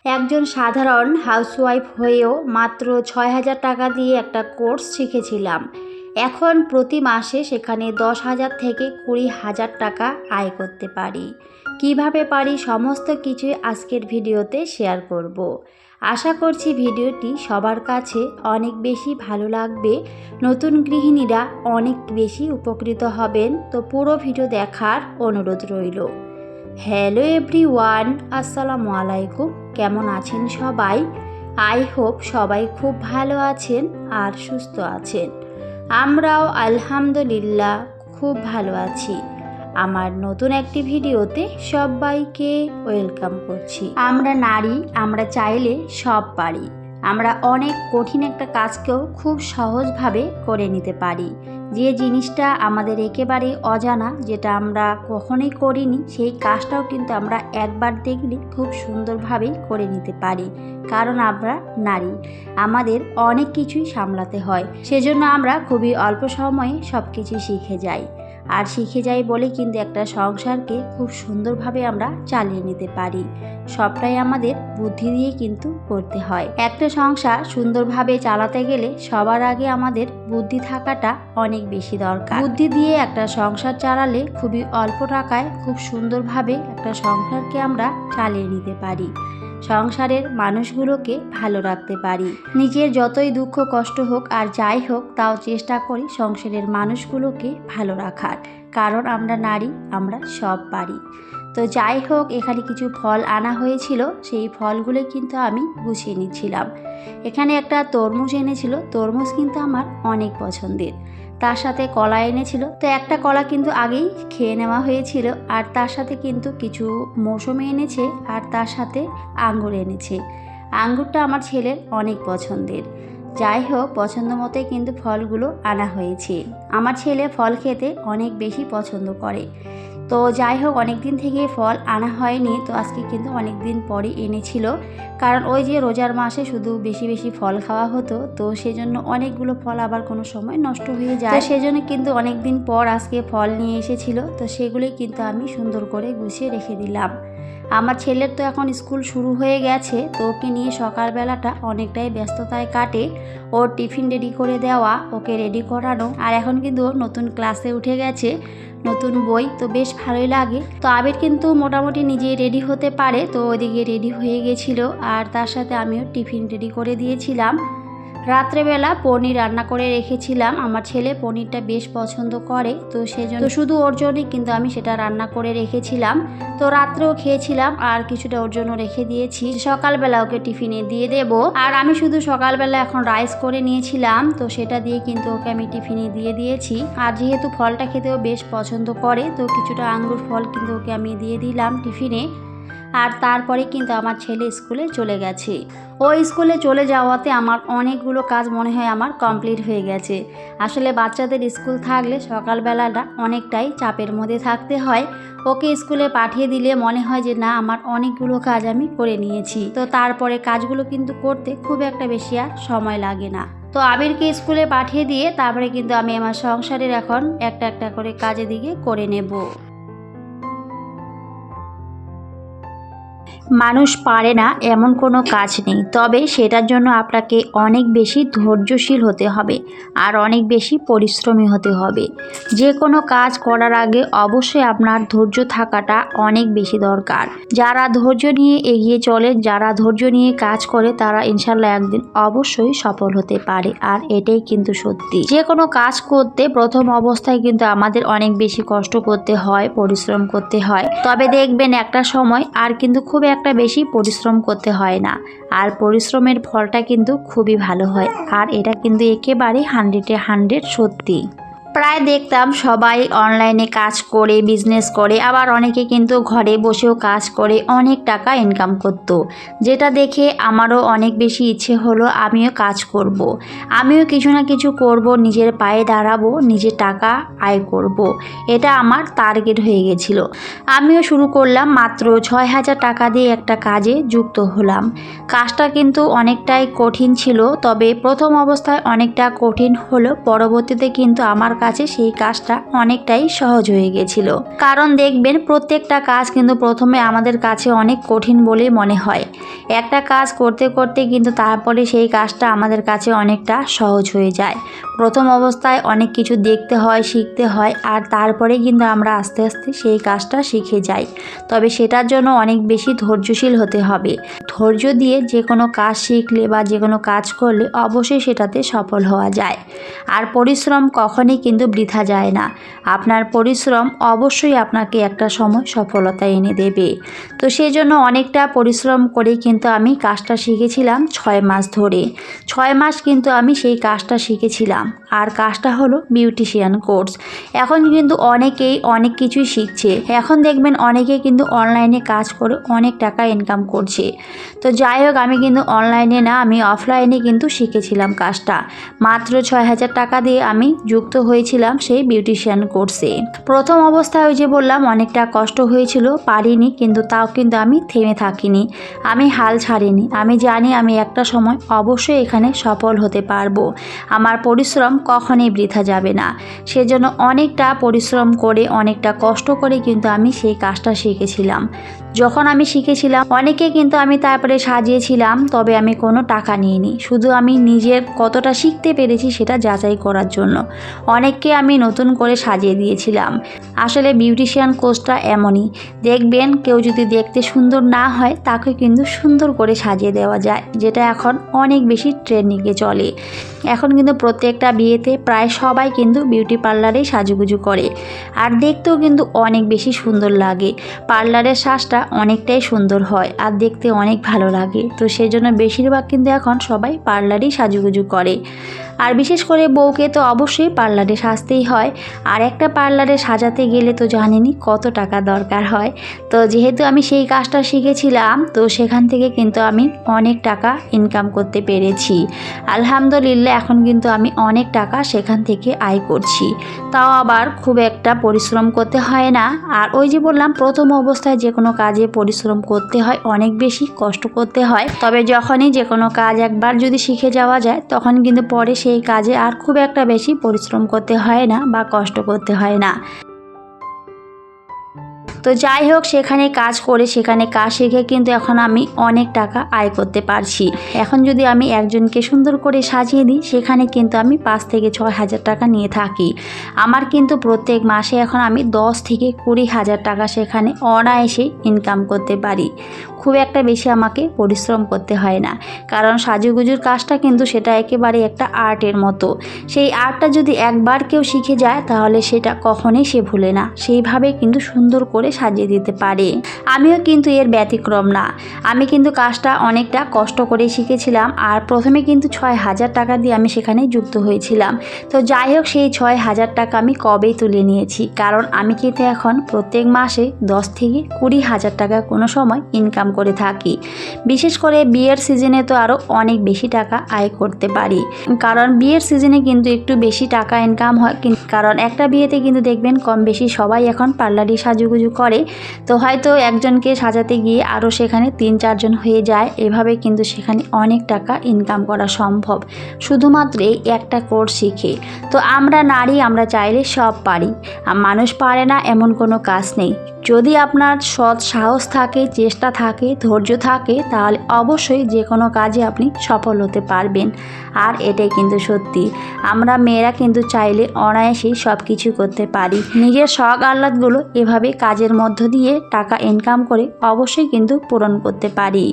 একজন সাধারণ হাউসওয়াইফ হয়েও মাত্র ৬,০০০ টাকা দিয়ে একটা কোর্স শিখেছিলাম। এখন প্রতি মাসে সেখানে ১০,০০০ থেকে ২০,০০০ টাকা আয় করতে পারি। কিভাবে পারি সমস্ত কিছুই আজকের ভিডিওতে শেয়ার করব। আশা করছি ভিডিওটি সবার কাছে অনেক বেশি ভালো লাগবে। নতুন গৃহিণীরা অনেক বেশি উপকৃত হবেন, তো পুরো ভিডিও দেখার অনুরোধ রইল। হ্যালো এভরিওয়ান, আসসালামু আলাইকুম। কেমন আছেন সবাই? আই হোপ সবাই খুব ভালো আছেন আর সুস্থ আছেন। আমরাও আলহামদুলিল্লাহ খুব ভালো আছি। আমার নতুন একটি ভিডিওতে সবাইকে ওয়েলকাম করছি। আমরা নারী, আমরা চাইলে সব পারি। আমরা অনেক কঠিন একটা কাজকেও খুব সহজভাবে করে নিতে পারি। যে জিনিসটা আমাদের একেবারে অজানা, যেটা আমরা কখনোই করিনি, সেই কাজটাও কিন্তু আমরা একবার দেখলে খুব সুন্দরভাবেই করে নিতে পারি। কারণ আমরা নারী, আমাদের অনেক কিছুই সামলাতে হয়। সেজন্য আমরা খুবই অল্প সময়ে সব কিছু শিখে যাই। আর শিখে যাই বলে কিন্তু একটা সংসারকে খুব সুন্দরভাবে আমরা চালিয়ে নিতে পারি। সবটাই আমাদের বুদ্ধি দিয়ে কিন্তু করতে হয়। একটা সংসার সুন্দরভাবে চালাতে গেলে সবার আগে আমাদের বুদ্ধি থাকাটা অনেক বেশি দরকার। বুদ্ধি দিয়ে একটা সংসার চালালে খুবই অল্প টাকায় খুব সুন্দরভাবে একটা সংসারকে আমরা চালিয়ে নিতে পারি। সংসারের মানুষগুলোকে ভালো রাখতে পারি। নিজের যতই দুঃখ কষ্ট হোক আর যাই হোক, তাও চেষ্টা করি সংসারের মানুষগুলোকে ভালো রাখার। কারণ আমরা নারী, আমরা সব পারি। তো যাই হোক, এখানে কিছু ফল আনা হয়েছিল, সেই ফলগুলো কিন্তু আমি গুছিয়ে নিচ্ছিলাম। এখানে একটা তরমুজ এনেছিল, তরমুজ কিন্তু আমার অনেক পছন্দের। তার সাথে কলা এনেছিল, তো একটা কলা কিন্তু আগেই খেয়ে নেওয়া হয়েছিল। আর তার সাথে কিন্তু কিছু মৌসুমী এনেছে, আর তার সাথে আঙ্গুর এনেছে। আঙ্গুরটা আমার ছেলের অনেক পছন্দের। যাই হোক, পছন্দ মতোই কিন্তু ফলগুলো আনা হয়েছে। আমার ছেলে ফল খেতে অনেক বেশি পছন্দ করে। তো যাই হোক, অনেক দিন থেকে ফল আনা হয়নি, তো আজকে কিন্তু অনেক দিন পরে এনেছিল। কারণ ওই যে রোজার মাসে শুধু বেশি বেশি ফল খাওয়া হতো, তো সেজন্য অনেকগুলো ফল আবার কোনো সময় নষ্ট হয়ে যায়। সেজন্য কিন্তু অনেক দিন পর আজকে ফল নিয়ে এসেছিল, তো সেগুলোই কিন্তু আমি সুন্দর করে গুছিয়ে রেখে দিলাম। আমার ছেলের তো এখন স্কুল শুরু হয়ে গেছে, তো ওকে নিয়ে সকালবেলাটা অনেকটাই ব্যস্ততায় কাটে। ওর টিফিন রেডি করে দেওয়া, ওকে রেডি করানো, আর এখন কিন্তু ওর নতুন ক্লাসে উঠে গেছে, নতুন বই, তো বেশ ভালোই লাগে। তো আবির কিন্তু মোটামুটি নিজেই রেডি হতে পারে, তো ওইদিকে রেডি হয়ে গেছিলো। আর তার সাথে আমিও টিফিন রেডি করে দিয়েছিলাম। রাত্রেবেলা পনির রান্না করে রেখেছিলাম। আমার ছেলে পনিরটা বেশ পছন্দ করে, তো সেজন্য শুধু ওর জন্যই কিন্তু আমি সেটা রান্না করে রেখেছিলাম। তো রাত্রেও খেয়েছিলাম, আর কিছুটা ওর জন্য রেখে দিয়েছি, সকালবেলা ওকে টিফিনে দিয়ে দেব। আর আমি শুধু সকালবেলা এখন রাইস করে নিয়েছিলাম, তো সেটা দিয়ে কিন্তু ওকে আমি টিফিনে দিয়ে দিয়েছি। আর যেহেতু ফলটা খেতেও বেশ পছন্দ করে, তো কিছুটা আঙ্গুর ফল কিন্তু ওকে আমি দিয়ে দিলাম টিফিনে। আর তারপরে কিন্তু আমার ছেলে স্কুলে চলে গেছে। ও স্কুলে চলে যাওয়াতে আমার অনেকগুলো কাজ মনে হয় আমার কমপ্লিট হয়ে গেছে। আসলে বাচ্চাদের স্কুল থাকলে সকালবেলাটা অনেকটাই চাপের মধ্যে থাকতে হয়। ওকে স্কুলে পাঠিয়ে দিলে মনে হয় যে না, আমার অনেকগুলো কাজ আমি করে নিয়েছি। তো তারপরে কাজগুলো কিন্তু করতে খুব একটা বেশি আর সময় লাগে না। তো আবিরকে স্কুলে পাঠিয়ে দিয়ে তারপরে কিন্তু আমি আমার সংসারের এখন একটা একটা করে কাজের দিকে করে নেব। মানুষ পারে না এমন কোনো কাজ নেই, তবে সেটার জন্য আপনাকে অনেক বেশি ধৈর্যশীল হতে হবে আর অনেক বেশি পরিশ্রমী হতে হবে। যে কোনো কাজ করার আগে অবশ্যই আপনার ধৈর্য থাকাটা অনেক বেশি দরকার। যারা ধৈর্য নিয়ে এগিয়ে চলে, যারা ধৈর্য নিয়ে কাজ করে, তারা ইনশাল্লাহ একদিন অবশ্যই সফল হতে পারে। আর এটাই কিন্তু সত্যি। যে কোনো কাজ করতে প্রথম অবস্থায় কিন্তু আমাদের অনেক বেশি কষ্ট করতে হয়, পরিশ্রম করতে হয়। তবে দেখবেন একটা সময় আর কিন্তু খুব একটা বেশি পরিশ্রম করতে হয় না, আর পরিশ্রমের ফলটা কিন্তু খুবই ভালো হয়। আর এটা কিন্তু একেবারে 100-এ 100 সত্যি। প্রায় দেখতাম সবাই অনলাইনে কাজ করে, বিজনেস করে, আবার অনেকে কিন্তু ঘরে বসেও কাজ করে অনেক টাকা ইনকাম করতো। যেটা দেখে আমারও অনেক বেশি ইচ্ছে হলো আমিও কাজ করব। আমিও কিছু না কিছু করব, নিজের পায়ে দাঁড়াবো, নিজের টাকা আয় করব। এটা আমার টার্গেট হয়ে গেছিল। আমিও শুরু করলাম, মাত্র 6,000 টাকা দিয়ে একটা কাজে যুক্ত হলাম। কাজটা কিন্তু অনেকটাই কঠিন ছিল, তবে প্রথম অবস্থায় অনেকটা কঠিন হলো, পরবর্তীতে কিন্তু আমার কাছে সেই কাজটা অনেকটাই সহজ হয়ে গেছিল। কারণ দেখবেন প্রত্যেকটা কাজ কিন্তু প্রথমে আমাদের কাছে অনেক কঠিন বলেই মনে হয়, একটা কাজ করতে করতে কিন্তু তারপরে সেই কাজটা আমাদের কাছে অনেকটা সহজ হয়ে যায়। প্রথম অবস্থায় অনেক কিছু দেখতে হয়, শিখতে হয়, আর তারপরে কিন্তু আমরা আস্তে আস্তে সেই কাজটা শিখে যাই। তবে সেটার জন্য অনেক বেশি ধৈর্যশীল হতে হবে। ধৈর্য দিয়ে যে কোনো কাজ শিখলে বা যে কোনো কাজ করলে অবশ্যই সেটাতে সফল হওয়া যায়। আর পরিশ্রম কখনই কিন্তু বৃথা যায় না। আপনার পরিশ্রম অবশ্যই আপনাকে একটা সময় সফলতা এনে দেবে। তো সেই জন্য অনেকটা পরিশ্রম করে কিন্তু আমি কাজটা শিখেছিলাম 6 মাস ধরে। 6 মাস কিন্তু আমি সেই কাজটা শিখেছিলাম। আর কাজটা হলো বিউটিশিয়ান কোর্স। এখন কিন্তু অনেকেই অনেক কিছুই শিখছে। এখন দেখবেন অনেকে কিন্তু অনলাইনে কাজ করে অনেক টাকা ইনকাম করছে। তো যাই হোক, আমি কিন্তু অনলাইনে না, আমি অফলাইনে কিন্তু শিখেছিলাম কাজটা। মাত্র 6,000 টাকা দিয়ে আমি যুক্ত হয়েছিলাম সেই বিউটিশিয়ান কোর্সে। প্রথম অবস্থায় ওই যে বললাম অনেকটা কষ্ট হয়েছিল, পারিনি, কিন্তু তাও কিন্তু আমি থেমে থাকিনি, আমি হাল ছাড়িনি। আমি জানি আমি একটা সময় অবশ্যই এখানে সফল হতে পারবো। আমার পরিশ্রম কখনোই বৃথা যাবে না। সেজন্য অনেকটা পরিশ্রম করে অনেকটা কষ্ট করে কিন্তু আমি সেই কাজটা শিখেছিলাম। যখন আমি শিখেছিলাম অনেকে কিন্তু আমি তারপরে সাজিয়েছিলাম, তবে আমি কোনো টাকা নিইনি। শুধু আমি নিজের কতটা শিখতে পেরেছি সেটা যাচাই করার জন্য অনেককে আমি নতুন করে সাজিয়ে দিয়েছিলাম। আসলে বিউটিশিয়ান কোর্সটা এমনই, দেখবেন কেউ যদি দেখতে সুন্দর না হয় তাকে কিন্তু সুন্দর করে সাজিয়ে দেওয়া যায়, যেটা এখন অনেক বেশি ট্রেন্ডিংয়ে চলে। এখন কিন্তু প্রত্যেকটা বিয়েতে প্রায় সবাই কিন্তু বিউটি পার্লারেই সাজুগুজু করে, আর দেখতেও কিন্তু অনেক বেশি সুন্দর লাগে। পার্লারের সাজটা অনেকটাই সুন্দর হয় আর দেখতে অনেক ভালো লাগে। তো সেজন্য বেশিরভাগ কিন্তু এখন সবাই পার্লারেই সাজুগুজু করে। আর বিশেষ করে বউকে তো অবশ্যই পার্লারে সাজতেই হয়। আর একটা পার্লারে সাজাতে গেলে তো জানেনই কত টাকা দরকার হয়। তো যেহেতু আমি সেই কাজটা শিখেছিলাম, তো সেখান থেকে কিন্তু আমি অনেক টাকা ইনকাম করতে পেরেছি। আলহামদুলিল্লাহ, এখন কিন্তু আমি অনেক টাকা সেখান থেকে আয় করছি। তাও আবার খুব একটা পরিশ্রম করতে হয় না। আর ওই যে বললাম প্রথম অবস্থায় যে কোনো কাজে পরিশ্রম করতে হয়, অনেক বেশি কষ্ট করতে হয়। তবে যখনই যে কোনো কাজ একবার যদি শিখে যাওয়া যায়, তখন কিন্তু পরে সেই কাজে আর খুব একটা বেশি পরিশ্রম করতে হয় না বা কষ্ট করতে হয় না। তো যাই হোক, সেখানে কাজ করে সেখানে কাজ শিখে কিন্তু এখন আমি অনেক টাকা আয় করতে পারছি। এখন যদি আমি একজনকে সুন্দর করে সাজিয়ে দিই, সেখানে কিন্তু আমি 5 থেকে 6,000 টাকা নিয়ে থাকি। আমার কিন্তু প্রত্যেক মাসে এখন আমি 10 থেকে 20,000 টাকা সেখানে অনায়াসে ইনকাম করতে পারি। খুব একটা বেশি আমাকে পরিশ্রম করতে হয় না, কারণ সাজুগুজুর কাজটা কিন্তু সেটা একেবারে একটা আর্টের মতো। সেই আর্টটা যদি একবার কেউ শিখে যায়, তাহলে সেটা কখনোই সে ভুলে না, সেইভাবে কিন্তু সুন্দর করে সাজিয়ে দিতে পারে। আমিও কিন্তু এর ব্যতিক্রম না। আমি কিন্তু কাজটা অনেকটা কষ্ট করে শিখেছিলাম। আর প্রথমে কিন্তু 6,000 টাকা দিয়ে আমি সেখানে যুক্ত হয়েছিলাম। তো যাই হোক, সেই 6,000 টাকা আমি কবেই তুলে নিয়েছি, কারণ আমি কিন্তু এখন প্রত্যেক মাসে 10 থেকে 20,000 টাকা কোনো সময় ইনকাম করে থাকি। বিশেষ করে বিয়ের সিজনে তো আরও অনেক বেশি টাকা আয় করতে পারি, কারণ বিয়ের সিজনে কিন্তু একটু বেশি টাকা ইনকাম হয়। কারণ একটা বিয়েতে কিন্তু দেখবেন কম বেশি সবাই এখন পার্লারে সাজুগুজু করে। তো হয়তো একজনকে সাজাতে গিয়ে আরও সেখানে 3-4 জন হয়ে যায়। এভাবে কিন্তু সেখানে অনেক টাকা ইনকাম করা সম্ভব, শুধুমাত্র এই একটা কোর্স শিখে। তো আমরা নারী, আমরা চাইলে সব পারি। মানুষ পারে না এমন কোনো কাজ নেই। যদি আপনার সৎ সাহস থাকে, চেষ্টা থাকে, ধৈর্য থাকে, তাহলে অবশ্যই যে কোনো কাজে আপনি সফল হতে পারবেন। আর এটাই কিন্তু সত্যি, আমরা মেয়েরা কিন্তু চাইলে অনায়াসেই সব কিছু করতে পারি। নিজের শখ আহ্লাদগুলো এভাবে কাজের মধ্য দিয়ে টাকা ইনকাম করে অবশ্যই কিন্তু পূরণ করতে পারি।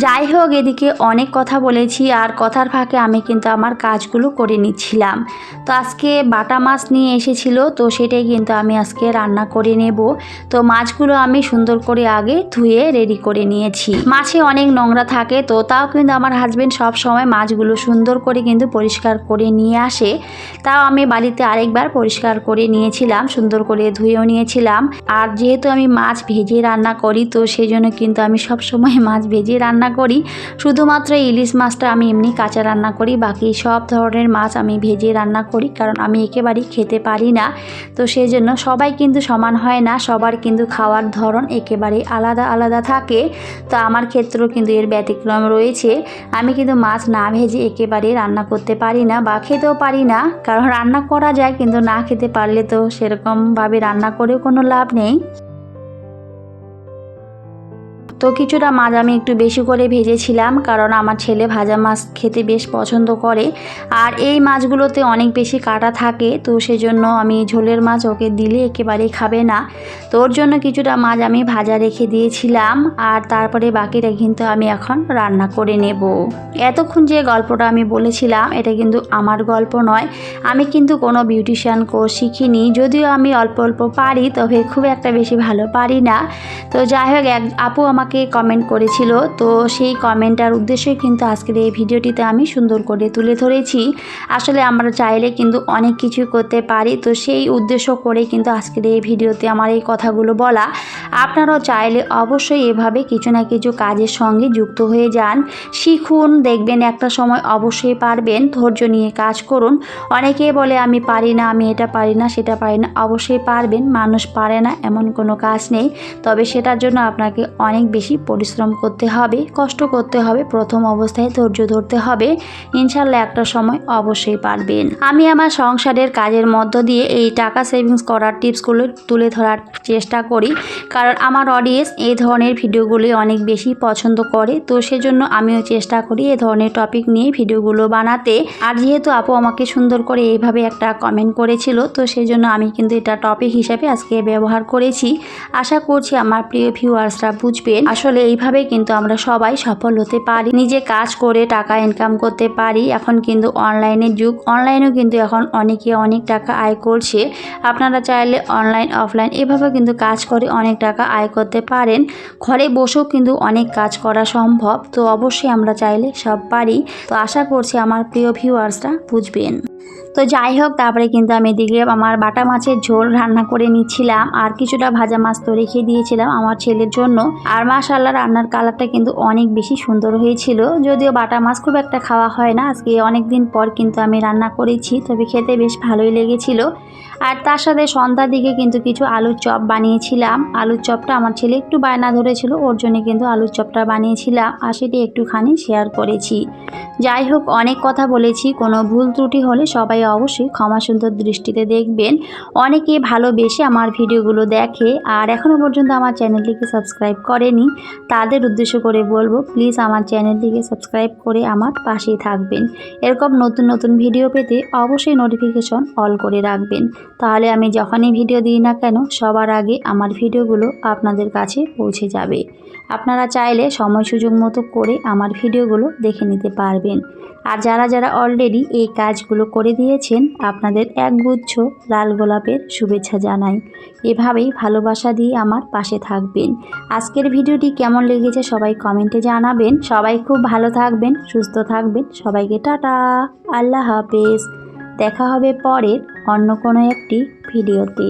যাই হোক, এদিকে অনেক কথা বলেছি, আর কথার ফাঁকে আমি কিন্তু আমার কাজগুলো করে নিচ্ছিলাম। তো আজকে বাটা মাছ নিয়ে এসেছিল, তো সেটাই কিন্তু আমি আজকে রান্না করে নেব। তো মাছগুলো আমি সুন্দর করে আগে ধুয়ে রেডি করে নিয়েছি। মাছে অনেক নোংরা থাকে, তো তাও কিন্তু আমার হাজবেন্ড সব সময় মাছগুলো সুন্দর করে কিন্তু পরিষ্কার করে নিয়ে আসে। তাও আমি বাড়িতে আরেকবার পরিষ্কার করে নিয়েছিলাম, সুন্দর করে ধুয়েও নিয়েছিলাম। আর যেহেতু আমি মাছ ভেজে রান্না করি, তো সেই জন্য কিন্তু আমি সব সময় মাছ ভেজে রান্না রান্না করি, শুধুমাত্র ইলিশ মাছটা আমি এমনি কাঁচা রান্না করি, বাকি সব ধরনের মাছ আমি ভেজে রান্না করি, কারণ আমি একেবারেই খেতে পারি না। তো সেই জন্য সবাই কিন্তু সমান হয় না, সবার কিন্তু খাওয়ার ধরন একেবারেই আলাদা আলাদা থাকে। তো আমার ক্ষেত্রেও কিন্তু এর ব্যতিক্রম রয়েছে। আমি কিন্তু মাছ না ভেজে একেবারেই রান্না করতে পারি না বা খেতেও পারি না, কারণ রান্না করা যায় কিন্তু না খেতে পারলে তো সেরকমভাবে রান্না করেও কোনো লাভ নেই। তো কিছুটা মাছ আমি একটু বেশি করে ভেজেছিলাম, কারণ আমার ছেলে ভাজা মাছ খেতে বেশ পছন্দ করে, আর এই মাছগুলোতে অনেক বেশি কাঁটা থাকে, তো সেজন্য আমি ঝোলের মাছ ওকে দিলে একেবারেই খাবে না। তো ওর জন্য কিছুটা মাছ আমি ভাজা রেখে দিয়েছিলাম, আর তারপরে বাকিটা কিন্তু আমি এখন রান্না করে নেব। এতক্ষণ যে গল্পটা আমি বলেছিলাম এটা কিন্তু আমার গল্প নয়, আমি কিন্তু কোনো বিউটিশিয়ান কোর্স শিখিনি, যদিও আমি অল্প অল্প পারি, তবে খুব একটা বেশি ভালো পারি না। তো যাই হোক, এক আপু আমাকে কমেন্ট করেছিল, তো সেই কমেন্টার উদ্দেশ্যই কিন্তু আজকের এই ভিডিওটিতে আমি সুন্দর করে তুলে ধরেছি। আসলে আমরা চাইলে কিন্তু অনেক কিছু করতে পারি, তো সেই উদ্দেশ্য করে কিন্তু আজকের এই ভিডিওতে আমার এই কথাগুলো বলা। আপনারাও চাইলে অবশ্যই এভাবে কিছু না কিছু কাজের সঙ্গে যুক্ত হয়ে যান, শিখুন, দেখবেন একটা সময় অবশ্যই পারবেন। ধৈর্য নিয়ে কাজ করুন। অনেকেই বলে আমি পারি না, আমি এটা পারি না, সেটা পারি না, অবশ্যই পারবেন। মানুষ পারে না এমন কোনো কাজ নেই, তবে সেটার জন্য আপনাকে অনেক বেশি পরিশ্রম করতে হবে, কষ্ট করতে হবে, প্রথম অবস্থায় ধৈর্য ধরতে হবে। ইনশাল্লাহ একটা সময় অবশ্যই পারবেন। আমি আমার সংসারের কাজের মধ্য দিয়ে এই টাকা সেভিংস করার টিপসগুলো তুলে ধরার চেষ্টা করি, কারণ আমার অডিয়েন্স এই ধরনের ভিডিওগুলি অনেক বেশি পছন্দ করে, তো সেজন্য আমিও চেষ্টা করি এই ধরনের টপিক নিয়ে ভিডিওগুলো বানাতে। আর যেহেতু আপু আমাকে সুন্দর করে এইভাবে একটা কমেন্ট করেছিল, তো সেই জন্য আমি কিন্তু এটা টপিক হিসেবে আজকে ব্যবহার করেছি। আশা করছি আমার প্রিয় ভিউয়ার্সরা বুঝবেন। আসলে এইভাবে কিন্তু আমরা সবাই সফল হতে পারি, নিজে কাজ করে টাকা ইনকাম করতে পারি। এখন কিন্তু অনলাইনের যুগ, অনলাইনেও কিন্তু এখন অনেকে অনেক টাকা আয় করছে। আপনারা চাইলে অনলাইন অফলাইন এভাবে কিন্তু কাজ করে অনেক টাকা আয় করতে পারেন। ঘরে বসেও কিন্তু অনেক কাজ করা সম্ভব, তো অবশ্যই আমরা চাইলে সব পারি। তো আশা করছি আমার প্রিয় ভিউয়ার্সরা বুঝবেন। তো যাই হোক, তারপরে কিন্তু আমি এদিকে আমার বাটা মাছের ঝোল রান্না করে নিচ্ছিলাম, আর কিছুটা ভাজা মাছ তো রেখে দিয়েছিলাম আমার ছেলের জন্য। আর মাশাআল্লাহ রান্নার কালারটা কিন্তু অনেক বেশি সুন্দর হয়েছিল, যদিও বাটা মাছ খুব একটা খাওয়া হয় না, আজকে অনেক দিন পর কিন্তু আমি রান্না করেছি, তবে খেতে বেশ ভালোই লেগেছিল। আর তার সাথে সন্ধ্যার দিকে কিন্তু কিছু আলুর চপ বানিয়েছিলাম। আলুর চপটা আমার ছেলে একটু বায়না ধরেছিল, ওর জন্য কিন্তু আলুর চপটা বানিয়েছিলাম, আর সেটি একটুখানি শেয়ার করেছি। যাই হোক, অনেক কথা বলেছি, কোনো ভুল ত্রুটি হলে সবাই অবশ্যই ক্ষমা সুন্দর দৃষ্টিতে দেখবেন। অনেকে ভালোবেসে আমার ভিডিওগুলো দেখে, আর এখনও পর্যন্ত আমার চ্যানেলটিকে সাবস্ক্রাইব করেনি, তাদের উদ্দেশ্য করে বলবো প্লিজ আমার চ্যানেলটিকে সাবস্ক্রাইব করে আমার পাশেই থাকবেন। এরকম নতুন নতুন ভিডিও পেতে অবশ্যই নোটিফিকেশন অল করে রাখবেন, তাহলে আমি যখনই ভিডিও দিই না কেন সবার আগে আমার ভিডিওগুলো আপনাদের কাছে পৌঁছে যাবে। আপনারা চাইলে সময় সুযোগ মতো করে আমার ভিডিওগুলো দেখে নিতে পারবেন। আর যারা যারা অলরেডি এই কাজগুলো করে দিয়েছেন, আপনাদের একগুচ্ছ লাল গোলাপের শুভেচ্ছা জানাই। এভাবেই ভালোবাসা দিয়ে আমার পাশে থাকবেন। আজকের ভিডিওটি কেমন লেগেছে সবাই কমেন্টে জানাবেন। সবাই খুব ভালো থাকবেন, সুস্থ থাকবেন। সবাইকে টাটা, আল্লাহ হাফেজ। দেখা হবে পরের অন্য কোনো একটি ভিডিওতে।